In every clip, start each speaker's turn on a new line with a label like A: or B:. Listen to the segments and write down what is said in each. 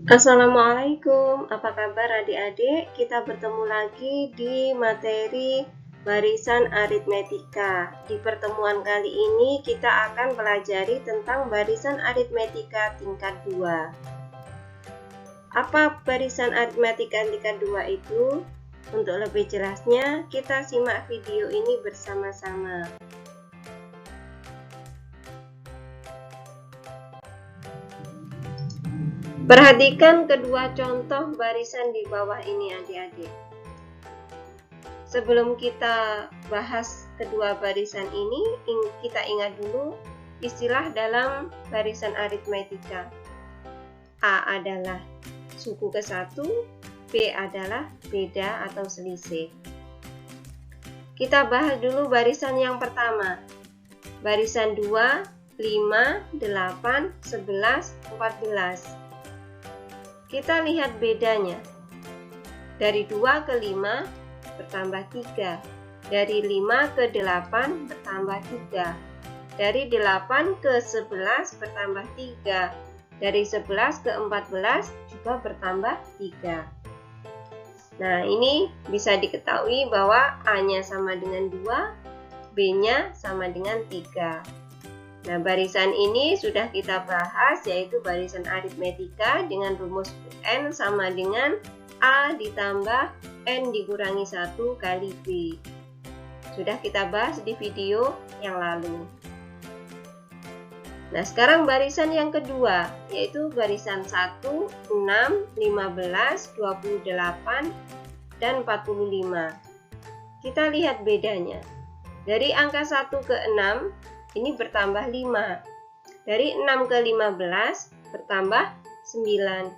A: Assalamualaikum, apa kabar adik-adik? Kita bertemu lagi di materi barisan aritmetika. Di pertemuan kali ini kita akan pelajari tentang barisan aritmetika tingkat 2. Apa barisan aritmetika tingkat 2 itu? Untuk lebih jelasnya, kita simak video ini bersama-sama. Perhatikan kedua contoh barisan di bawah ini adik-adik. Sebelum kita bahas kedua barisan ini, kita ingat dulu istilah dalam barisan aritmetika. A adalah suku ke-1, B adalah beda atau selisih. Kita bahas dulu barisan yang pertama. Barisan 2, 5, 8, 11, 14. Kita lihat bedanya. Dari 2 ke 5 bertambah 3. Dari 5 ke 8 bertambah 3. Dari 8 ke 11 bertambah 3. Dari 11 ke 14 juga bertambah 3. Nah, ini bisa diketahui bahwa A-nya sama dengan 2, B-nya sama dengan 3. Nah, barisan ini sudah kita bahas, yaitu barisan aritmetika dengan rumus N sama dengan A ditambah N dikurangi 1 kali B. Sudah kita bahas di video yang lalu. Nah, sekarang barisan yang kedua, yaitu barisan 1, 6, 15, 28, dan 45. Kita lihat bedanya. Dari angka 1 ke 6, ini bertambah 5. Dari 6 ke 15 bertambah 9.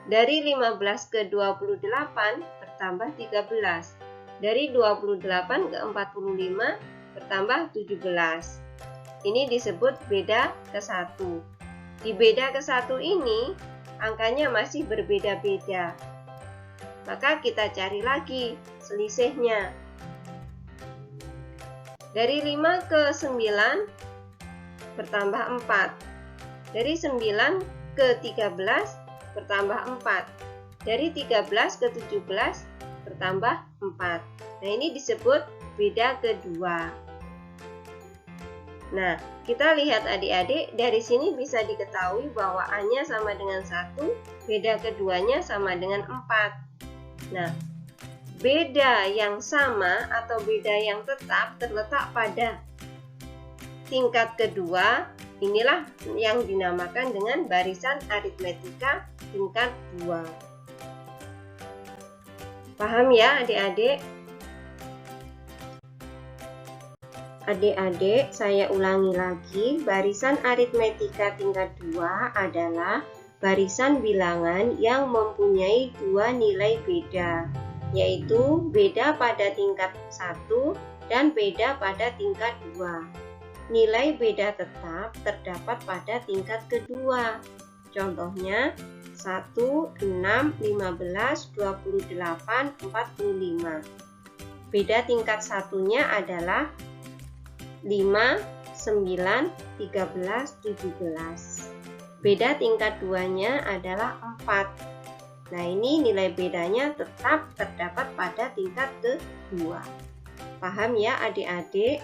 A: Dari 15 ke 28 bertambah 13. Dari 28 ke 45 bertambah 17. Ini disebut beda ke-1. Di beda ke-1 ini angkanya masih berbeda-beda. Maka kita cari lagi selisihnya. Dari 5 ke 9 bertambah 4. Dari 9 ke 13 bertambah 4. Dari 13 ke 17 bertambah 4. Nah, ini disebut beda kedua. Nah, kita lihat adik-adik, dari sini bisa diketahui bahwa A-nya sama dengan 1, beda keduanya sama dengan 4. Nah, beda yang sama atau beda yang tetap terletak pada tingkat kedua. Inilah yang dinamakan dengan barisan aritmetika tingkat 2. Paham ya adik-adik? Adik-adik, saya ulangi lagi, barisan aritmetika tingkat 2 adalah barisan bilangan yang mempunyai dua nilai beda, yaitu beda pada tingkat 1 dan beda pada tingkat 2. Nilai beda tetap terdapat pada tingkat kedua. Contohnya 1, 6, 15, 28, 45. Beda tingkat satunya adalah 5, 9, 13, 17. Beda tingkat 2-nya adalah 4. Nah, ini nilai bedanya tetap terdapat pada tingkat kedua. Paham ya adik-adik?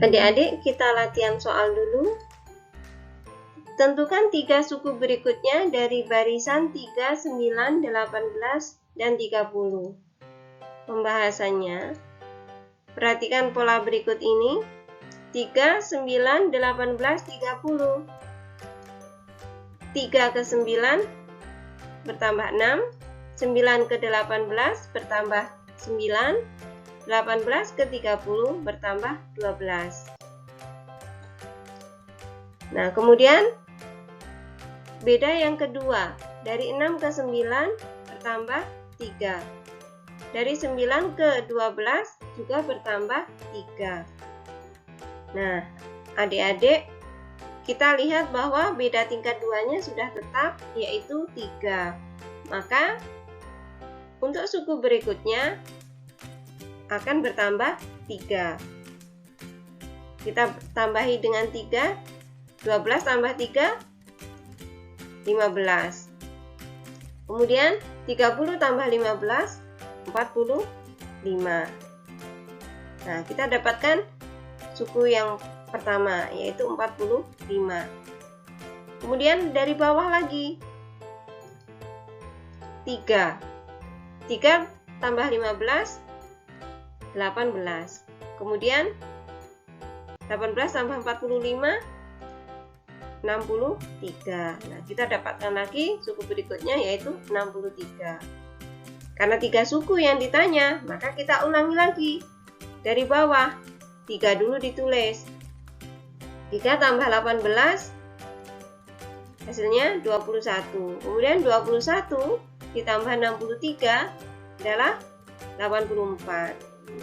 A: Adik-adik, kita latihan soal dulu. Tentukan 3 suku berikutnya dari barisan 3, 9, 18, dan 30. Pembahasannya, perhatikan pola berikut ini. 3, 9, 18, 30. 3 ke 9 bertambah 6. 9 ke 18 bertambah 9. 18 ke 30 bertambah 12. Nah, kemudian beda yang kedua, dari 6 ke 9 bertambah 3. Dari 9 ke 12 juga bertambah 3. Nah, adik-adik, kita lihat bahwa beda tingkat 2-nya sudah tetap, yaitu 3. Maka untuk suku berikutnya akan bertambah 3. Kita tambahi dengan 3. 12 tambah 3 15. Kemudian 30 tambah 15, 45. Nah, kita dapatkan suku yang pertama, yaitu 45. Kemudian dari bawah lagi, 3 tambah 15, 18. Kemudian 18 tambah 45, 63. Nah, kita dapatkan lagi suku berikutnya, yaitu 63. Karena 3 suku yang ditanya, maka kita ulangi lagi. Dari bawah, 3 dulu ditulis. 3 tambah 18, hasilnya 21. Kemudian 21 ditambah 63 adalah 84.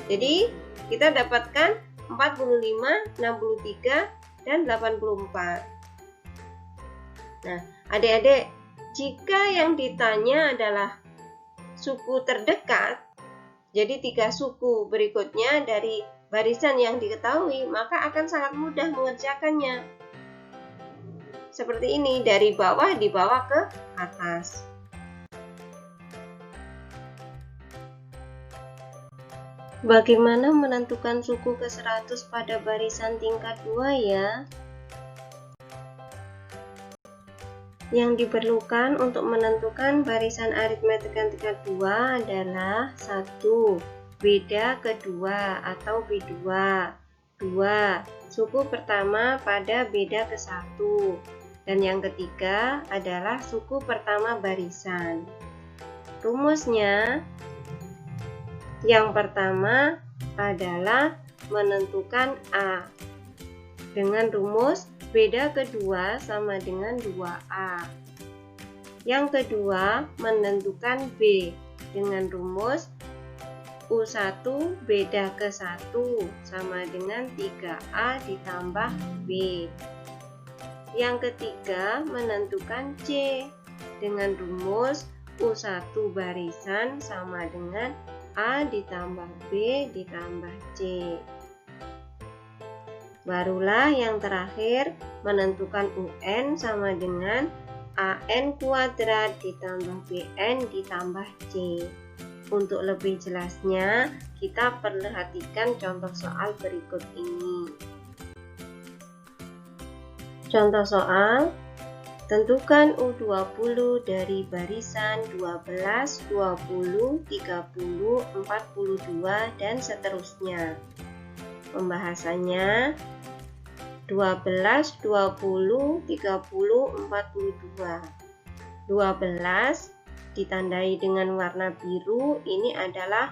A: Jadi, kita dapatkan 45, 63, dan 84. Nah, adik-adik, jika yang ditanya adalah suku terdekat, jadi 3 suku berikutnya dari barisan yang diketahui, maka akan sangat mudah mengerjakannya. Seperti ini, dari bawah dibawa ke atas. Bagaimana menentukan suku ke-100 pada barisan tingkat 2 ya? Yang diperlukan untuk menentukan barisan aritmetika tingkat 2 adalah 1. Beda kedua atau B2. 2. Suku pertama pada beda ke-1. Dan yang ketiga adalah suku pertama barisan. Rumusnya, yang pertama adalah menentukan A dengan rumus beda kedua sama dengan 2A. Yang kedua, menentukan B dengan rumus U1 beda ke 1 sama dengan 3A ditambah B. Yang ketiga, menentukan C dengan rumus U1 barisan sama dengan A ditambah B ditambah C. Barulah yang terakhir, menentukan UN sama dengan AN kuadrat ditambah BN ditambah C. Untuk lebih jelasnya, kita perhatikan contoh soal berikut ini. Contoh soal, tentukan U20 dari barisan 12, 20, 30, 42, dan seterusnya. Pembahasannya 12, 20, 30, 42. 12 ditandai dengan warna biru, ini adalah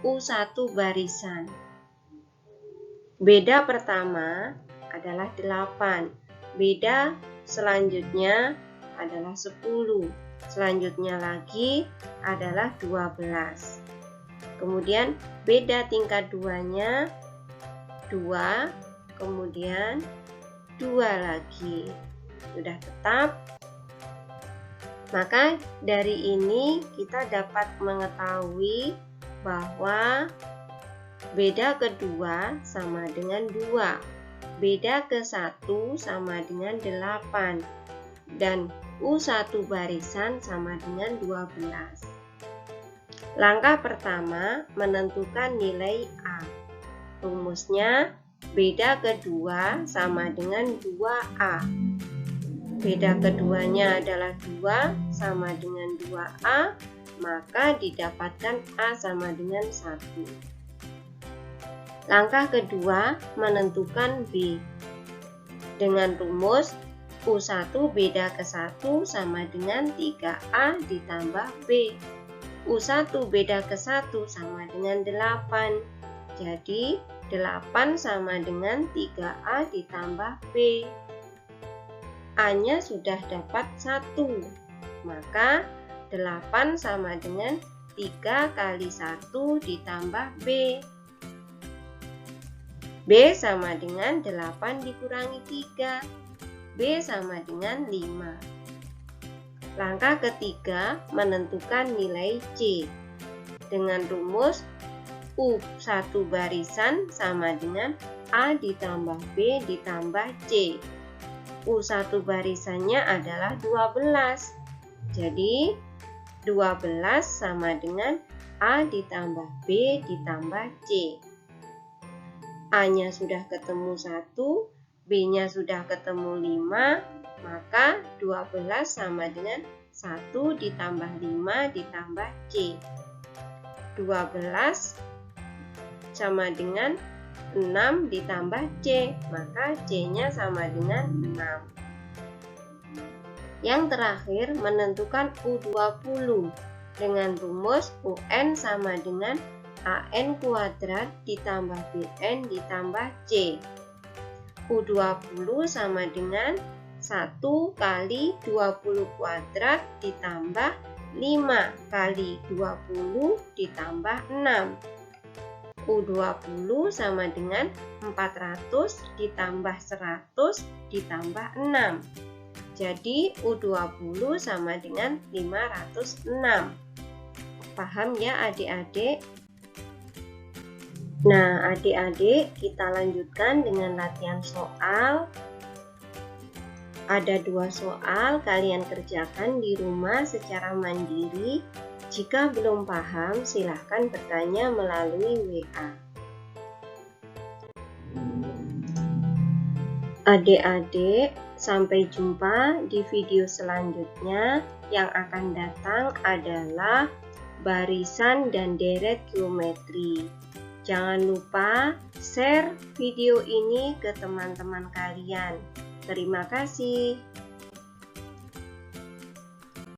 A: U1 barisan. Beda pertama adalah 8. Beda selanjutnya adalah 10. Selanjutnya lagi adalah 12. Kemudian beda tingkat 2-nya 2, kemudian 2 lagi. Sudah tetap. Maka dari ini kita dapat mengetahui bahwa beda kedua sama dengan 2. Beda ke-1 sama dengan 8. Dan U1 barisan sama dengan 12. Langkah pertama, menentukan nilai A. Rumusnya, beda kedua sama dengan 2A. Beda keduanya adalah 2 sama dengan 2A, maka didapatkan A sama dengan 1. Langkah kedua, menentukan B. Dengan rumus U1 beda ke-1 sama dengan 3A ditambah B. U1 beda ke-1 sama dengan 8. Jadi 8 sama dengan 3A ditambah B. A-nya sudah dapat 1. Maka 8 sama dengan 3 kali 1 ditambah B. B sama dengan 8 dikurangi 3. B sama dengan 5. Langkah ketiga, menentukan nilai C. Dengan rumus U1 barisan sama dengan A ditambah B ditambah C. U1 barisannya adalah 12. Jadi 12 sama dengan A ditambah B ditambah C. A-nya sudah ketemu 1, B-nya sudah ketemu 5, maka 12 sama dengan 1 ditambah 5 ditambah C. 12 sama dengan 6 ditambah C, maka C-nya sama dengan 6. Yang terakhir, menentukan U20 dengan rumus UN sama dengan AN kuadrat ditambah BN ditambah C. U20 sama dengan 1 kali 20 kuadrat ditambah 5 kali 20 ditambah 6. U20 sama dengan 400 ditambah 100 ditambah 6. Jadi U20 sama dengan 506. Paham ya adik-adik? Nah, adik-adik, kita lanjutkan dengan latihan soal. Ada 2 soal, kalian kerjakan di rumah secara mandiri. Jika belum paham, silahkan bertanya melalui WA. Adik-adik, sampai jumpa di video selanjutnya. Yang akan datang adalah barisan dan deret geometri. Jangan lupa share video ini ke teman-teman kalian. Terima kasih.